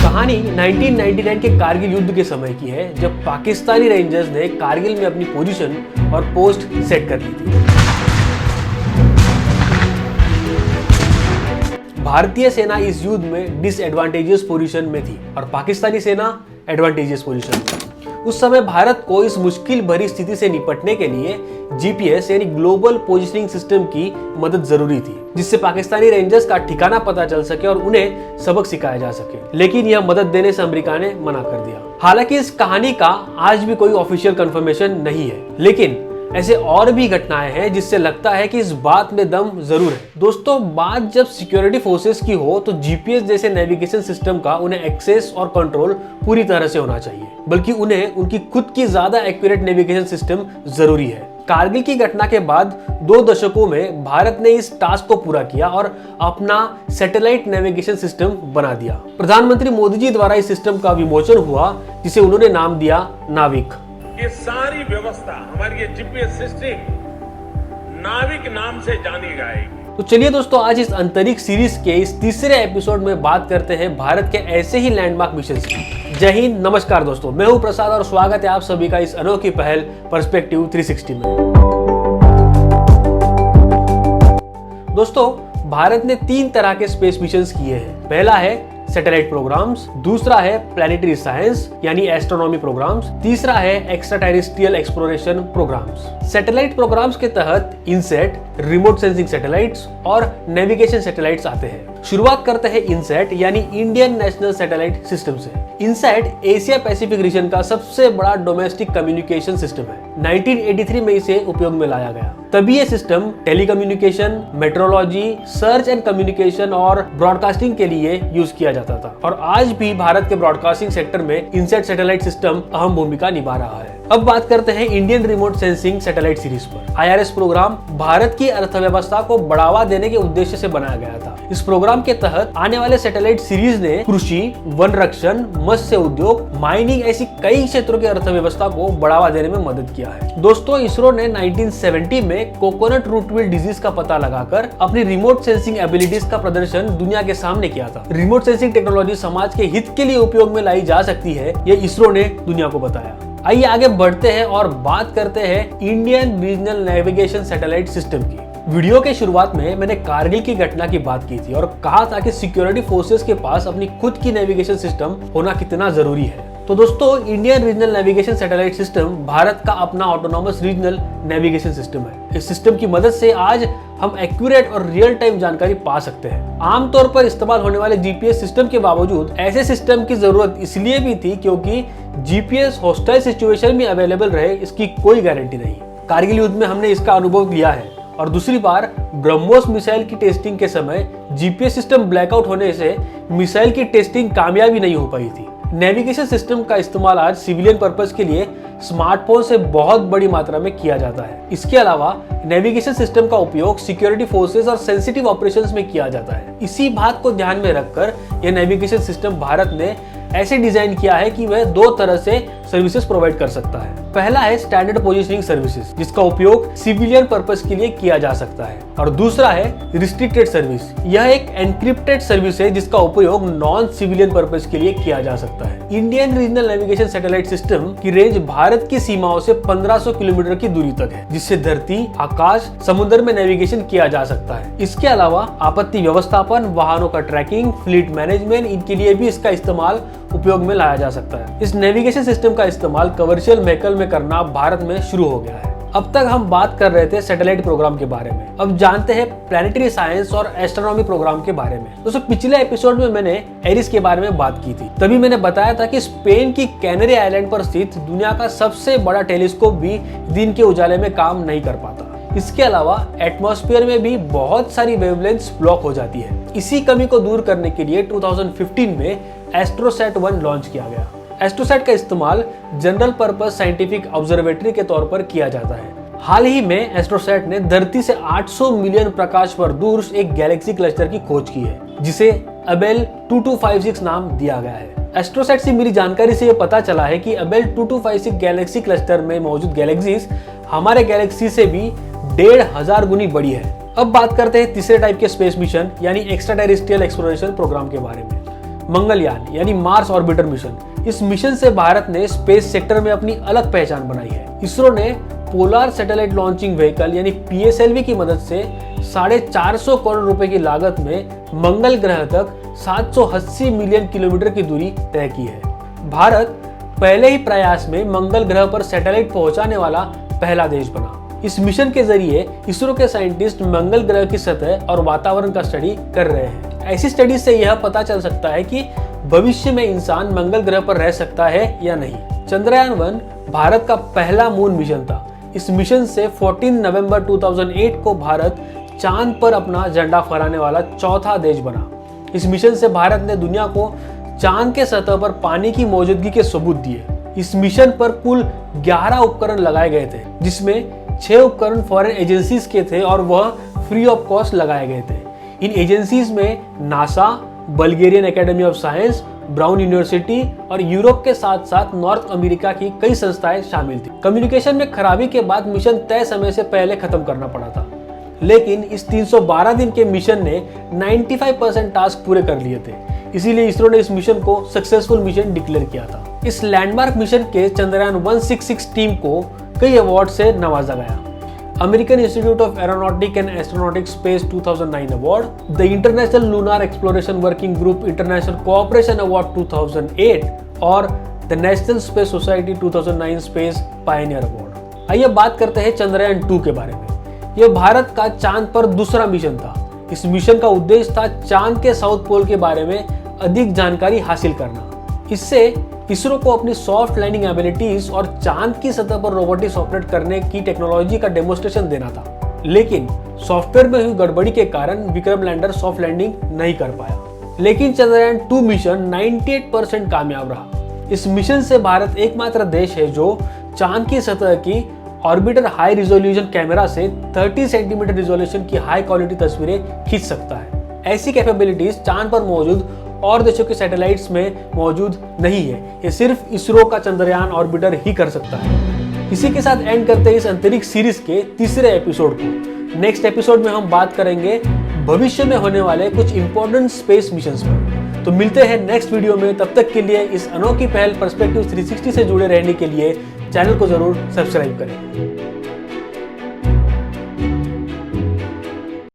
कहानी 1999 के कारगिल युद्ध के समय की है, जब पाकिस्तानी रेंजर्स ने कारगिल में अपनी पोजीशन और पोस्ट सेट कर ली थी। भारतीय सेना इस युद्ध में डिसएडवांटेजियस पोजीशन में थी और पाकिस्तानी सेना एडवांटेजियस पोजीशन में। उस समय भारत को इस मुश्किल भरी स्थिति से निपटने के लिए जीपीएस यानी ग्लोबल पोजिशनिंग सिस्टम की मदद जरूरी थी, जिससे पाकिस्तानी रेंजर्स का ठिकाना पता चल सके और उन्हें सबक सिखाया जा सके। लेकिन यह मदद देने से अमेरिका ने मना कर दिया। हालांकि इस कहानी का आज भी कोई ऑफिशियल कंफर्मेशन नहीं है, लेकिन ऐसे और भी घटनाएं हैं जिससे लगता है कि इस बात में दम जरूर है। दोस्तों, बात जब सिक्योरिटी फोर्सेस की हो तो जीपीएस जैसे नेविगेशन सिस्टम का उन्हें एक्सेस और कंट्रोल पूरी तरह से होना चाहिए, बल्कि उन्हें उनकी खुद की ज्यादा एक्यूरेट नेविगेशन सिस्टम जरूरी है। कारगिल की घटना के बाद 2 दशकों में भारत ने इस टास्क को पूरा किया और अपना सैटेलाइट नेविगेशन सिस्टम बना दिया। प्रधानमंत्री मोदी जी द्वारा इस सिस्टम का विमोचन हुआ, जिसे उन्होंने नाम दिया नाविक। ये सारी व्यवस्था, हमारी ये जीपीएस सिस्टम नाविक नाम से जानी जाएगी। तो चलिए दोस्तों, आज इस अंतरिक्ष सीरीज के इस तीसरे एपिसोड में बात करते हैं भारत के ऐसे ही लैंडमार्क मिशन की। जय हिंद, नमस्कार दोस्तों, मैं हूं प्रसाद और स्वागत है आप सभी का इस अनोखी पहल पर्सपेक्टिव 360 में। दोस्तों, भारत ने 3 तरह के स्पेस मिशंस किए हैं। पहला है सैटेलाइट प्रोग्राम्स, दूसरा है प्लैनेटरी साइंस यानी एस्ट्रोनॉमी प्रोग्राम्स, तीसरा है extraterrestrial exploration programmes. Satellite programmes के तहत इनसैट, रिमोट सेंसिंग सैटेलाइट्स और नेविगेशन सैटेलाइट्स आते हैं। शुरुआत करते हैं इनसैट यानी इंडियन नेशनल सैटेलाइट सिस्टम से। इनसैट एशिया पैसिफिक रीजन का सबसे बड़ा डोमेस्टिक कम्युनिकेशन सिस्टम है। 1983 में इसे उपयोग में लाया गया। तभी यह system telecommunication, metrology, search and communication और ब्रॉडकास्टिंग के लिए यूज किया जाता था और आज भी भारत के ब्रॉडकास्टिंग सेक्टर में इनसैट सैटेलाइट सिस्टम अहम भूमिका निभा रहा है। अब बात करते हैं Indian remote sensing satellite series पर। आईआरएस प्रोग्राम भारत की अर्थव्यवस्था को बढ़ावा देने के उद्देश्य से बनाया गया था। इस प्रोग्राम के तहत आने वाले सैटेलाइट सीरीज ने कृषि, वन रक्षण, मत्स्य उद्योग, माइनिंग ऐसी कई क्षेत्रों की अर्थव्यवस्था को बढ़ावा देने में मदद किया है। दोस्तों, इसरो ने 1970 में कोकोनट रूट विल डिजीज का पता लगाकर अपनी रिमोट सेंसिंग एबिलिटीज का प्रदर्शन दुनिया के सामने किया था। रिमोट सेंसिंग टेक्नोलॉजी समाज के हित के लिए उपयोग में लाई जा सकती है, ये इसरो ने दुनिया को बताया। आइए आगे बढ़ते हैं और बात करते हैं Indian regional navigation satellite system की। वीडियो के शुरुआत में मैंने कारगिल की घटना की बात की थी और कहा था कि सिक्योरिटी फोर्सेस के पास अपनी खुद की नेविगेशन सिस्टम होना कितना जरूरी है। तो दोस्तों, Indian regional navigation satellite system Bharat का अपना ऑटोनॉमस रीजनल नेविगेशन सिस्टम है। इस सिस्टम की मदद से आज हम एक्यूरेट और रियल टाइम जानकारी पा सकते हैं। आमतौर पर इस्तेमाल होने वाले जीपीएस सिस्टम के बावजूद ऐसे सिस्टम की जरूरत इसलिए भी थी क्योंकि जीपीएस हॉस्टाइल सिचुएशन में अवेलेबल रहे, इसकी कोई गारंटी नहीं। कारगिल युद्ध में हमने इसका अनुभव लिया है और दूसरी बार ब्रह्मोस मिसाइल की टेस्टिंग के समय जीपीएस सिस्टम ब्लैकआउट होने से मिसाइल की टेस्टिंग कामयाबी नहीं हो पाई थी। नेविगेशन सिस्टम का इस्तेमाल आज सिविलियन पर्पस के लिए स्मार्टफोन से बहुत बड़ी मात्रा में किया जाता है। इसके अलावा नेविगेशन सिस्टम का उपयोग सिक्योरिटी फोर्सेस और सेंसिटिव ऑपरेशंस में किया जाता है। इसी बात को ध्यान में रखकर यह नेविगेशन सिस्टम भारत ने ऐसे डिजाइन किया है कि वह 2 तरह से सर्विसेज प्रोवाइड कर सकता है। पहला है स्टैंडर्ड पोजिशनिंग सर्विसेज, जिसका उपयोग सिविलियन पर्पस के लिए किया जा सकता है, और दूसरा है रिस्ट्रिक्टेड सर्विस। यह एक एनक्रिप्टेड सर्विस है जिसका उपयोग नॉन सिविलियन पर्पस के लिए किया जा सकता है। Indian regional navigation satellite system की रेंज भारत की सीमाओं से 1500 किलोमीटर की दूरी तक है, जिससे धरती, आकाश, समुद्र में नेविगेशन किया जा सकता है। इसके अलावा आपत्ति व्यवस्थापन, वाहनों का ट्रैकिंग, फ्लीट मैनेजमेंट, इनके लिए भी इसका इस्तेमाल उपयोग में लाया जा सकता है। इस नेविगेशन सिस्टम का इस्तेमाल कमर्शियल व्हीकल में करना भारत में शुरू हो गया है। अब तक हम बात कर रहे थे सैटेलाइट प्रोग्राम के बारे में। अब जानते हैं प्लैनेटरी साइंस और एस्ट्रोनॉमी प्रोग्राम के बारे में। दोस्तों, पिछले एपिसोड में मैंने एरिस के बारे में बात की थी। तभी मैंने बताया था कि स्पेन की कैनरी आइलैंड पर स्थित दुनिया का सबसे बड़ा टेलीस्कोप भी दिन के उजाले में काम नहीं कर पाता। इसके अलावा एटमॉस्फेयर में भी बहुत सारी वेवलेंथ्स ब्लॉक हो जाती है। इसी कमी को दूर करने के लिए 2015 में एस्ट्रोसैट 1 लॉन्च किया गया। एस्ट्रोसैट का इस्तेमाल जनरल पर्पस साइंटिफिक ऑब्जर्वेटरी के तौर पर किया जाता है। हाल ही में एस्ट्रोसैट ने धरती से 800 मिलियन प्रकाश वर्ष दूर एक गैलेक्सी क्लस्टर की खोज की है, जिसे अबेल 2256 नाम दिया गया है। एस्ट्रोसैट से मिली जानकारी से यह पता चला है कि अबेल 2256 गैलेक्सी क्लस्टर में मौजूद गैलेक्सीज हमारे गैलेक्सी से भी 1500 गुनी बड़ी है। अब बात करते हैं तीसरे टाइप के स्पेस मिशन यानी एक्स्ट्रा टेरेस्ट्रियल एक्सप्लोरेशन प्रोग्राम के बारे में। मंगलयान यानी मार्स ऑर्बिटर मिशन। इस मिशन से भारत ने स्पेस सेक्टर में अपनी अलग पहचान बनाई है। इसरो ने पोलर सैटेलाइट लॉन्चिंग व्हीकल यानी PSLV की मदद से 450 करोड़ रुपए की लागत में मंगल ग्रह तक 780 मिलियन किलोमीटर की दूरी तय की है। भारत पहले ही प्रयास में मंगल ग्रह पर सैटेलाइट पहुंचाने वाला पहला देश बना। इस मिशन के जरिए इसरो के साइंटिस्ट मंगल ग्रह की सतह और वातावरण का स्टडी कर रहे हैं। ऐसी स्टडी से यह पता चल सकता है कि भविष्य में इंसान मंगल ग्रह पर रह सकता है या नहीं। चंद्रयान 1 भारत का पहला मून मिशन था। इस मिशन से 14 नवंबर 2008 को भारत चांद पर अपना झंडा फहराने वाला चौथा देश बना। इस मिशन से भारत ने दुनिया को चांद के सतह पर पानी की मौजूदगी के सबूत दिए। इस मिशन पर कुल 11 उपकरण लगाए गए थे, जिसमें 6 उपकरण फॉरेन एजेंसीज के थे और वह फ्री ऑफ कॉस्ट लगाए गए थे। इन एजेंसीज में NASA, Bulgarian academy of science, brown university और यूरोप के साथ साथ नॉर्थ अमेरिका की कई संस्थाएं शामिल थी। कम्युनिकेशन में खराबी के बाद मिशन तय समय से पहले खत्म करना पड़ा था, लेकिन इस 312 दिन के मिशन ने 95% टास्क पूरे कर लिए थे। इसीलिए इसरो ने इस मिशन को सक्सेसफुल मिशन डिक्लेयर किया था। इस लैंडमार्क मिशन के चंद्रयान 166 टीम को कई अवार्ड से नवाजा गया। American institute of aeronautic and astronautics space 2009 award, the international lunar exploration working group international cooperation award 2008 और the national space society 2009 space Pioneer award. आइए बात करते हैं चंद्रयान 2 के बारे में। यह भारत का चांद पर दूसरा मिशन था। इस मिशन का उद्देश्य था चांद के साउथ पोल के बारे में अधिक जानकारी हासिल करना। इससे इसरो को अपनी सॉफ्ट लैंडिंग एबिलिटीज और चांद की सतह पर रोबोटिक्स ऑपरेट करने की टेक्नोलॉजी का डेमोन्स्ट्रेशन देना था। लेकिन सॉफ्टवेयर में हुई गड़बड़ी के कारण विक्रम लैंडर सॉफ्ट लैंडिंग नहीं कर पाया। लेकिन चंद्रयान 2 मिशन 98% कामयाब रहा। इस मिशन से भारत एकमात्र देश है जो चांद की सतह की ऑर्बिटर हाई रिजोल्यूशन कैमरा से 30 सेंटीमीटर रिजोल्यूशन की हाई क्वालिटी तस्वीरें खींच सकता है। ऐसी कैपेबिलिटीज चांद पर मौजूद और देशों के सैटेलाइट्स में मौजूद नहीं है। ये सिर्फ इसरो का चंद्रयान ऑर्बिटर ही कर सकता है। इसी के साथ एंड करते हैं इस अंतरिक्ष सीरीज के तीसरे एपिसोड को। नेक्स्ट एपिसोड में हम बात करेंगे भविष्य में होने वाले कुछ इंपॉर्टेंट स्पेस मिशंस पर। तो मिलते हैं नेक्स्ट वीडियो में। तब तक के लिए इस अनोखी पहल पर्सपेक्टिव 360 से जुड़े रहने के लिए चैनल को जरूर सब्सक्राइब करें।